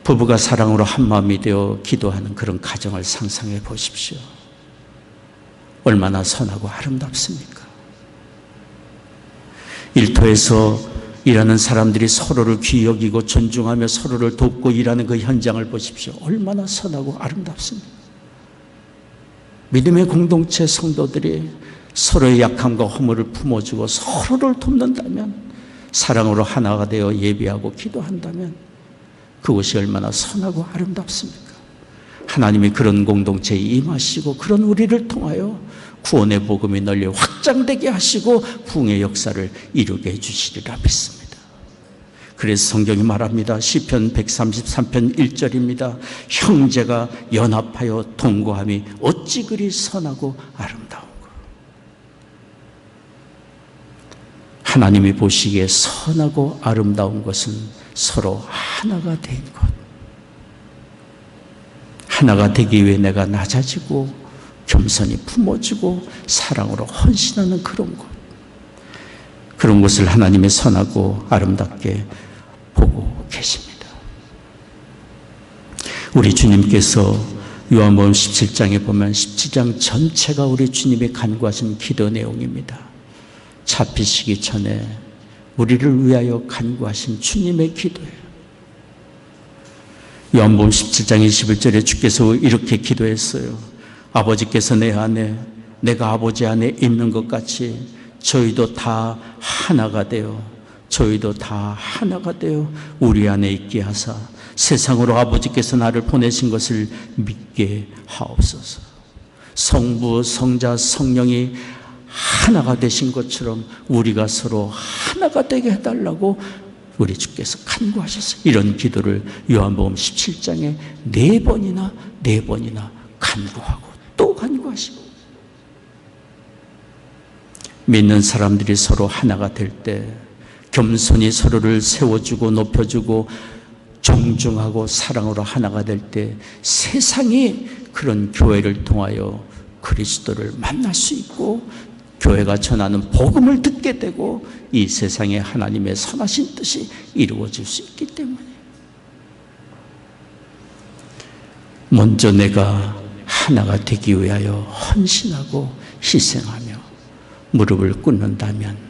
A: 부부가 사랑으로 한마음이 되어 기도하는 그런 가정을 상상해 보십시오. 얼마나 선하고 아름답습니까? 일터에서 일하는 사람들이 서로를 귀히 여기고 존중하며 서로를 돕고 일하는 그 현장을 보십시오. 얼마나 선하고 아름답습니까? 믿음의 공동체 성도들이 서로의 약함과 허물을 품어주고 서로를 돕는다면, 사랑으로 하나가 되어 예배하고 기도한다면 그것이 얼마나 선하고 아름답습니까? 하나님이 그런 공동체에 임하시고 그런 우리를 통하여 구원의 복음이 널리 확장되게 하시고 부흥의 역사를 이루게 해주시리라 믿습니다. 그래서 성경이 말합니다. 시편 133편 1절입니다. 형제가 연합하여 동거함이 어찌 그리 선하고 아름다운가. 하나님이 보시기에 선하고 아름다운 것은 서로 하나가 된 것. 하나가 되기 위해 내가 낮아지고 겸손히 품어주고 사랑으로 헌신하는 그런 것. 그런 것을 하나님의 선하고 아름답게 보고 계십니다. 우리 주님께서 요한복음 17장에 보면 17장 전체가 우리 주님이 간구하신 기도 내용입니다. 잡히시기 전에 우리를 위하여 간구하신 주님의 기도예요. 요한복음 17장 21절에 주께서 이렇게 기도했어요. 아버지께서 내 안에, 내가 아버지 안에 있는 것 같이 저희도 다 하나가 되어, 저희도 다 하나가 되어 우리 안에 있게 하사 세상으로 아버지께서 나를 보내신 것을 믿게 하옵소서. 성부, 성자, 성령이 하나가 되신 것처럼 우리가 서로 하나가 되게 해달라고 우리 주께서 간구하셨어요. 이런 기도를 요한복음 17장에 네 번이나 간구하고 또 간구하시고, 믿는 사람들이 서로 하나가 될 때 겸손히 서로를 세워주고 높여주고 존중하고 사랑으로 하나가 될 때 세상이 그런 교회를 통하여 그리스도를 만날 수 있고 교회가 전하는 복음을 듣게 되고 이 세상에 하나님의 선하신 뜻이 이루어질 수 있기 때문에, 먼저 내가 하나가 되기 위하여 헌신하고 희생하며 무릎을 꿇는다면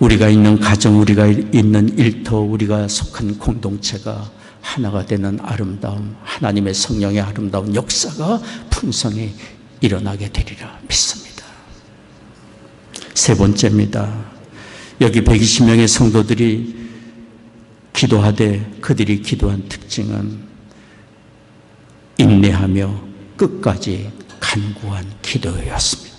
A: 우리가 있는 가정, 우리가 있는 일터, 우리가 속한 공동체가 하나가 되는 아름다움, 하나님의 성령의 아름다운 역사가 풍성히 일어나게 되리라 믿습니다. 세 번째입니다. 여기 120명의 성도들이 기도하되 그들이 기도한 특징은 인내하며 끝까지 간구한 기도였습니다.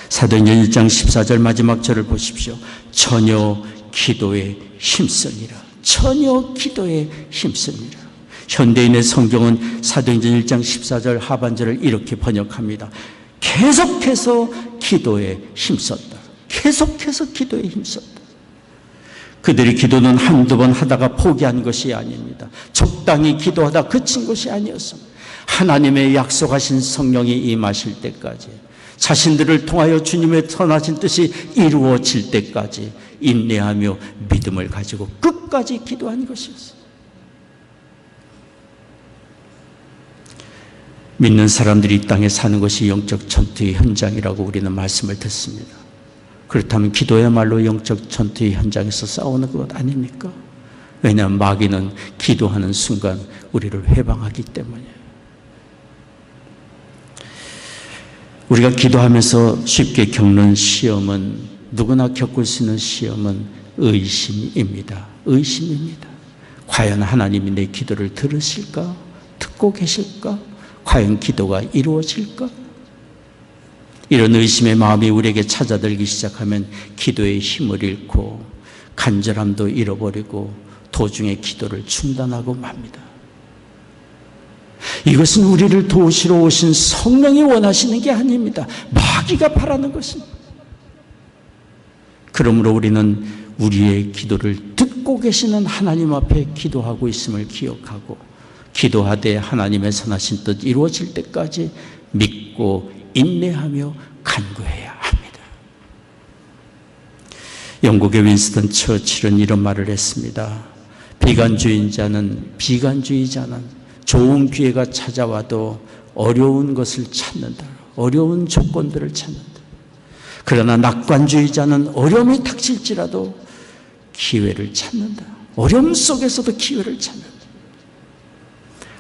A: 사도행전 1장 14절 마지막 절을 보십시오. 전혀 기도에 힘쓰니라. 전혀 기도에 힘쓰니라. 현대인의 성경은 사도행전 1장 14절 하반절을 이렇게 번역합니다. 계속해서 기도에 힘썼다. 계속해서 기도에 힘썼다. 그들이 기도는 한두 번 하다가 포기한 것이 아닙니다. 적당히 기도하다 그친 것이 아니었습니다. 하나님의 약속하신 성령이 임하실 때까지, 자신들을 통하여 주님의 선하신 뜻이 이루어질 때까지 인내하며 믿음을 가지고 끝까지 기도한 것이었어요. 믿는 사람들이 이 땅에 사는 것이 영적 전투의 현장이라고 우리는 말씀을 듣습니다. 그렇다면 기도야말로 영적 전투의 현장에서 싸우는 것 아닙니까? 왜냐하면 마귀는 기도하는 순간 우리를 회방하기 때문이에요. 우리가 기도하면서 쉽게 겪는 시험은, 누구나 겪을 수 있는 시험은 의심입니다. 의심입니다. 과연 하나님이 내 기도를 들으실까? 듣고 계실까? 과연 기도가 이루어질까? 이런 의심의 마음이 우리에게 찾아들기 시작하면 기도의 힘을 잃고 간절함도 잃어버리고 도중에 기도를 중단하고 맙니다. 이것은 우리를 도우시러 오신 성령이 원하시는 게 아닙니다. 마귀가 바라는 것입니다. 그러므로 우리는 우리의 기도를 듣고 계시는 하나님 앞에 기도하고 있음을 기억하고, 기도하되 하나님의 선하신 뜻 이루어질 때까지 믿고 인내하며 간구해야 합니다. 영국의 윈스턴 처칠은 이런 말을 했습니다. 비관주의자는 좋은 기회가 찾아와도 어려운 것을 찾는다. 어려운 조건들을 찾는다. 그러나 낙관주의자는 어려움이 닥칠지라도 기회를 찾는다. 어려움 속에서도 기회를 찾는다.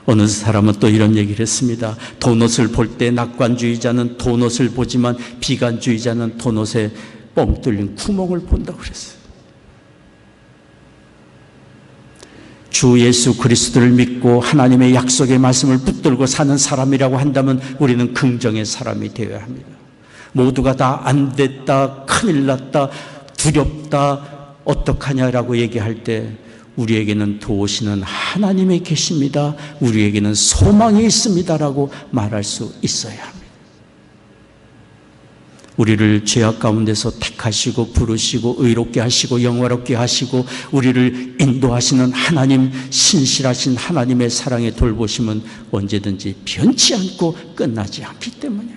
A: 어느 사람은 또 이런 얘기를 했습니다. 도넛을 볼 때 낙관주의자는 도넛을 보지만 비관주의자는 도넛에 뻥 뚫린 구멍을 본다고 그랬어요. 주 예수 그리스도를 믿고 하나님의 약속의 말씀을 붙들고 사는 사람이라고 한다면 우리는 긍정의 사람이 되어야 합니다. 모두가 다 안 됐다, 큰일 났다, 두렵다, 어떡하냐라고 얘기할 때 우리에게는 도우시는 하나님이 계십니다. 우리에게는 소망이 있습니다라고 말할 수 있어야 합니다. 우리를 죄악 가운데서 택하시고 부르시고 의롭게 하시고 영화롭게 하시고 우리를 인도하시는 하나님, 신실하신 하나님의 사랑의 돌보심은 언제든지 변치 않고 끝나지 않기 때문이에요.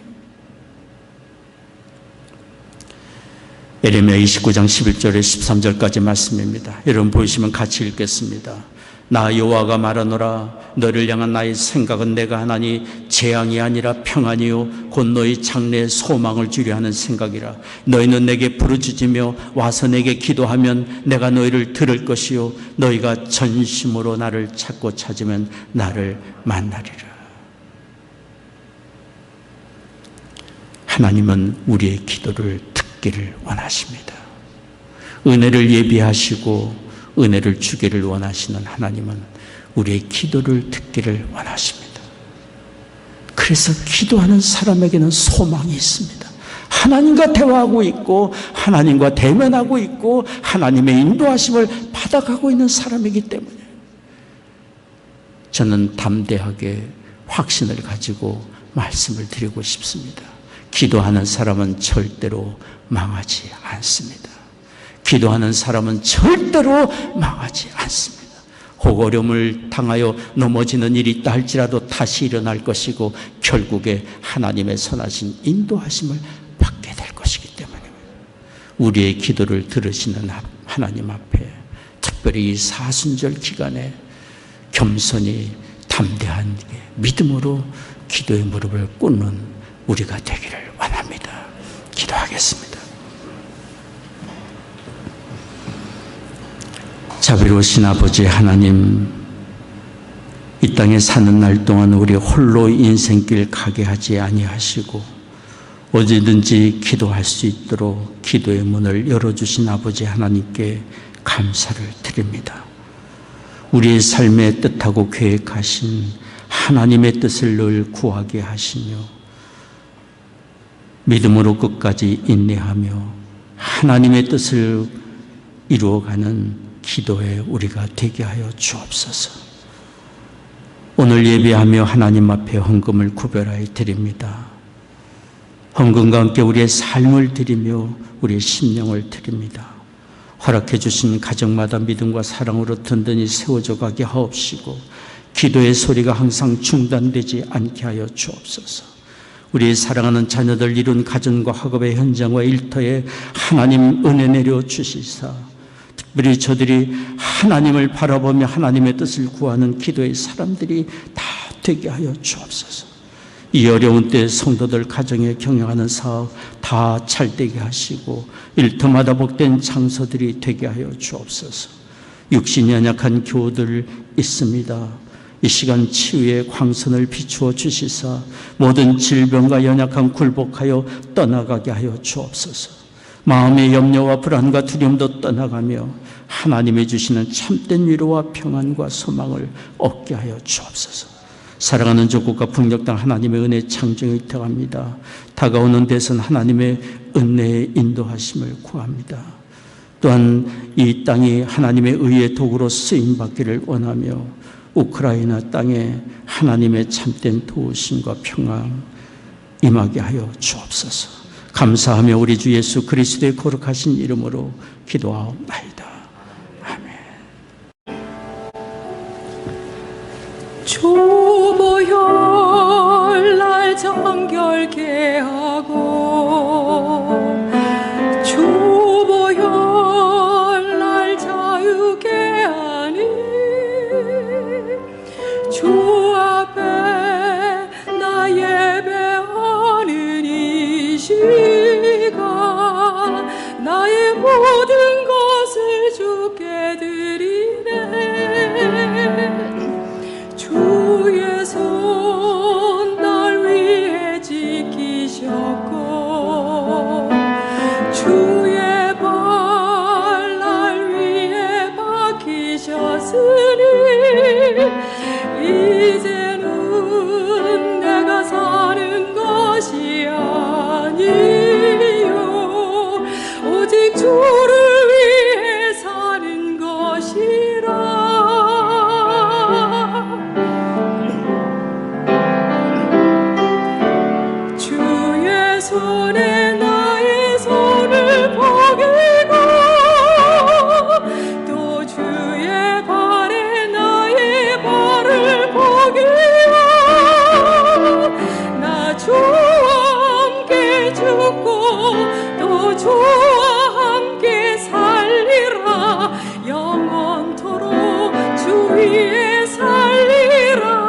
A: 예레미야 29장 11절에 13절까지 말씀입니다. 여러분 보시면 같이 읽겠습니다. 나 여호와가 말하노라. 너를 향한 나의 생각은 내가 하나니 재앙이 아니라 평안이요 곧 너희 장래에 소망을 주려 하는 생각이라. 너희는 내게 부르짖으며 와서 내게 기도하면 내가 너희를 들을 것이요 너희가 전심으로 나를 찾고 찾으면 나를 만나리라. 하나님은 우리의 기도를 듣기를 원하십니다. 은혜를 예비하시고 은혜를 주기를 원하시는 하나님은 우리의 기도를 듣기를 원하십니다. 그래서 기도하는 사람에게는 소망이 있습니다. 하나님과 대화하고 있고 하나님과 대면하고 있고 하나님의 인도하심을 받아가고 있는 사람이기 때문에 저는 담대하게 확신을 가지고 말씀을 드리고 싶습니다. 기도하는 사람은 절대로 망하지 않습니다. 기도하는 사람은 절대로 망하지 않습니다. 혹 어려움을 당하여 넘어지는 일이 있다 할지라도 다시 일어날 것이고 결국에 하나님의 선하신 인도하심을 받게 될 것이기 때문에 우리의 기도를 들으시는 하나님 앞에 특별히 이 사순절 기간에 겸손히 담대한 믿음으로 기도의 무릎을 꿇는 우리가 되기를 원합니다. 기도하겠습니다. 자비로우신 아버지 하나님, 이 땅에 사는 날 동안 우리 홀로 인생길 가게 하지 아니하시고 언제든지 기도할 수 있도록 기도의 문을 열어주신 아버지 하나님께 감사를 드립니다. 우리의 삶의 뜻하고 계획하신 하나님의 뜻을 늘 구하게 하시며 믿음으로 끝까지 인내하며 하나님의 뜻을 이루어가는 기도에 우리가 되게 하여 주옵소서. 오늘 예배하며 하나님 앞에 헌금을 구별하여 드립니다. 헌금과 함께 우리의 삶을 드리며 우리의 심령을 드립니다. 허락해 주신 가정마다 믿음과 사랑으로 든든히 세워져 가게 하옵시고 기도의 소리가 항상 중단되지 않게 하여 주옵소서. 우리의 사랑하는 자녀들 이룬 가정과 학업의 현장과 일터에 하나님 은혜 내려 주시사 특별히 저들이 하나님을 바라보며 하나님의 뜻을 구하는 기도의 사람들이 다 되게 하여 주옵소서. 이 어려운 때에 성도들 가정에 경영하는 사업 다 잘되게 하시고 일터마다 복된 장소들이 되게 하여 주옵소서. 육신이 연약한 교우들 있습니다. 이 시간 치유의 광선을 비추어 주시사 모든 질병과 연약함 굴복하여 떠나가게 하여 주옵소서. 마음의 염려와 불안과 두려움도 떠나가며 하나님이 주시는 참된 위로와 평안과 소망을 얻게 하여 주옵소서. 사랑하는 조국과 북녘 땅 하나님의 은혜 창정을 의탁합니다. 다가오는 대선 하나님의 은혜의 인도하심을 구합니다. 또한 이 땅이 하나님의 의의 도구로 쓰임받기를 원하며 우크라이나 땅에 하나님의 참된 도우심과 평안 임하게 하여 주옵소서. 감사하며 우리 주 예수 그리스도의 거룩하신 이름으로 기도하옵나이다. 아멘.
B: 주보혈날 정결케 하고 주보혈날 자유케 하니 주 앞에 나 예배하는 이 시간 나의 모든 것을 주께 드리네. 주의 손 날 위해 지키셨고 주의 발 날 위해 박히셨으니 이제는 내가 사는 것이 아니요 오직 주를 위해 사는 것이라. 주의 손에 나의 손을 포기고 또 주의 발에 나의 발을 포기고 나 주와 함께 죽고 또 주와 함께 살리라. 영원토록 주 위에 살리라.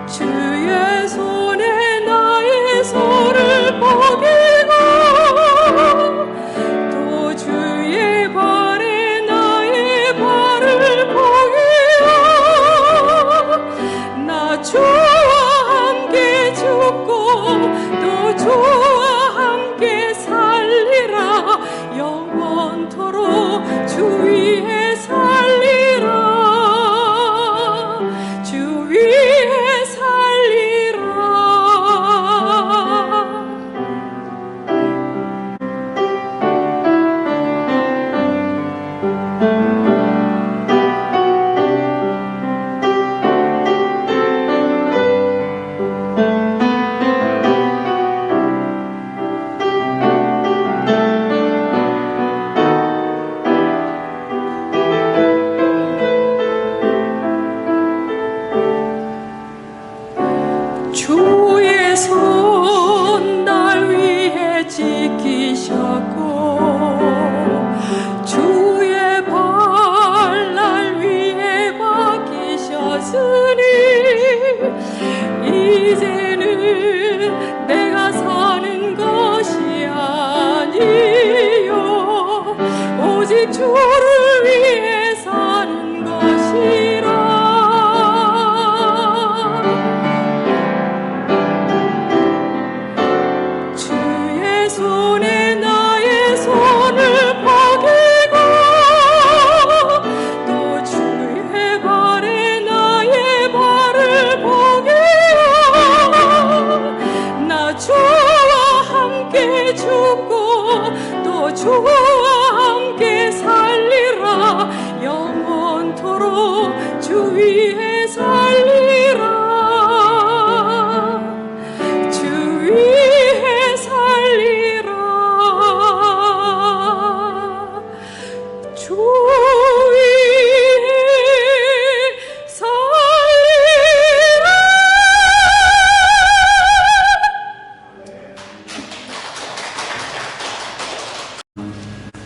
B: 주의 손에 나의 손을 포기고 또 주의 발에 나의 발을 포기고 나 주와 함께 죽고 또 주와 함께 살리라. 영원토록 주 위에 살리라. 주 위에 살리라. 주의 손 날 위해 지키셨고 주의 발 날 위해 박히셨으니 이제는 내가 사는 것이 아니요 오직 주를 위해 사는 것이라. 주의 손에 나의 손을 포기고 또 주의 발에 나의 발을 포기고 나 주와 함께 죽고 또 주와 함께 살리라. 영원토록 주 위에 살리라. 주 위에 살리라. 주 위에 살리라.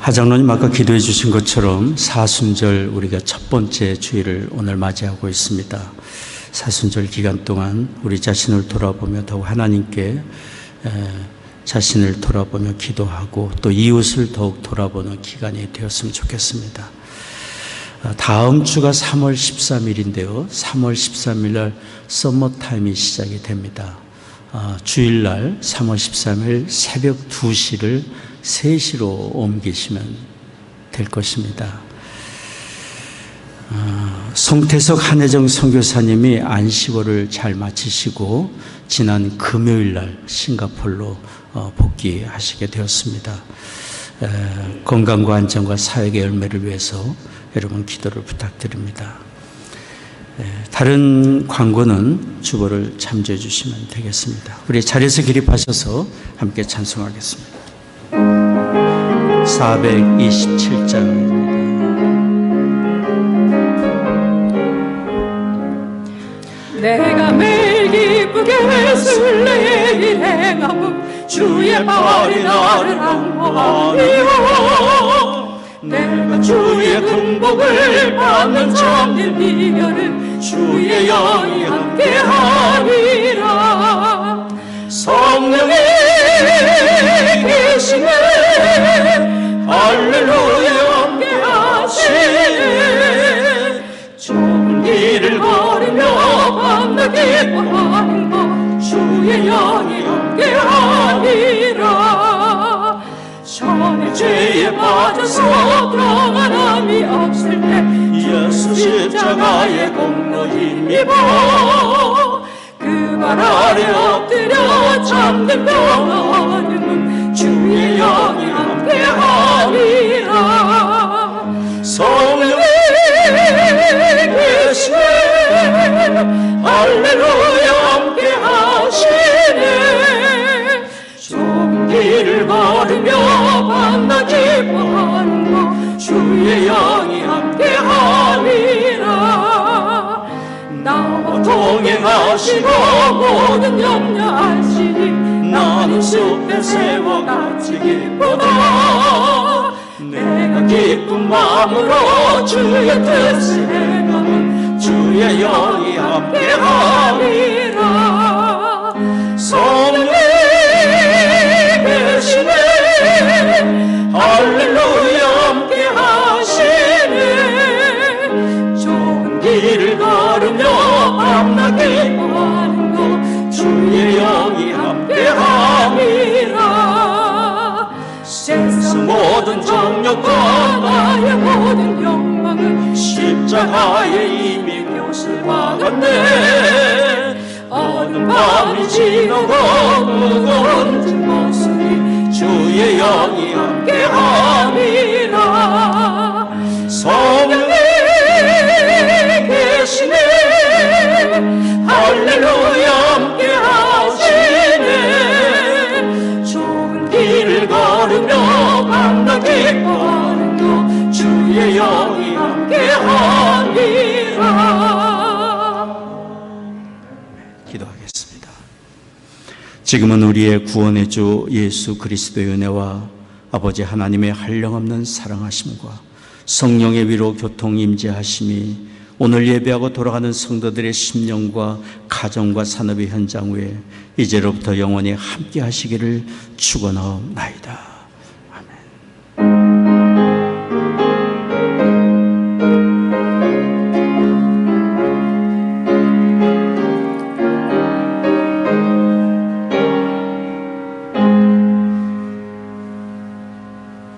A: 하장로님 아까 기도해 주신 것처럼 사순절 우리가 첫 번째 주일을 오늘 맞이하고 있습니다. 사순절 기간 동안 우리 자신을 돌아보며 더욱 하나님께 자신을 돌아보며 기도하고 또 이웃을 더욱 돌아보는 기간이 되었으면 좋겠습니다. 다음 주가 3월 13일인데요. 3월 13일 날 썸머타임이 시작이 됩니다. 주일날 3월 13일 새벽 2시를 3시로 옮기시면 될 것입니다. 송태석 한혜정 선교사님이 안식월을 잘 마치시고 지난 금요일날 싱가포르로 복귀하시게 되었습니다. 건강과 안전과 사역의 열매를 위해서 여러분 기도를 부탁드립니다. 다른 광고는 주보를 참조해 주시면 되겠습니다. 우리 자리에서 기립하셔서 함께 찬송하겠습니다. 427장입니다.
B: 내가 매일 기쁘게 순례의 길 행하고 주의 발이 나를 안보하리요. 내가 주의 군복을 받는 참된 비결은 주의 영이 함께하리라. 성령이 계시네 할렐루야 함께하시네. 좁은 길을 걸으며 밤낮 기뻐하는 것 주의 영이 함께하리라. 전에 죄에 빠져서 평안함이 없을 때 예수 십자가의 공로 힘입어 그 발 아래 엎드려 잠든 평화 얻음은 주의 영이 함께하리라. 성령이 계시네 할렐루야 함께하시네. 좁은 길을 걸으며 밤낮 기뻐하는 것 주의 영이 함께하리라. 나와 동행하시고 모든 염려 아시니 나는 숲에 새와 같이 기쁘다. 내가 기쁜 마음으로 주의 뜻을 행하면 주의 영이 함께하리라. 성령이 계시네 할렐루야 함께하시네. 좁은 길을 걸으며 밤낮 기뻐하는 것 주의 영이 함께하리라. 세상 모든 정욕과 나의 모든 욕망은 십자가에 이미 묘실 박았네. 어두운 밤이 지나고 무거운 뒷모습이 주의 영이 함께하리라. 성령이 계시네 할렐루야 함께하시네. 좁은 길을 걸으며 밤낮 기뻐하는 것 주의 영이 함께하리라.
A: 기도하겠습니다. 지금은 우리의 구원의 주 예수 그리스도의 은혜와 아버지 하나님의 한량없는 사랑하심과 성령의 위로 교통 임재하심이 오늘 예배하고 돌아가는 성도들의 심령과 가정과 산업의 현장 위에 이제로부터 영원히 함께 하시기를 축원하옵나이다.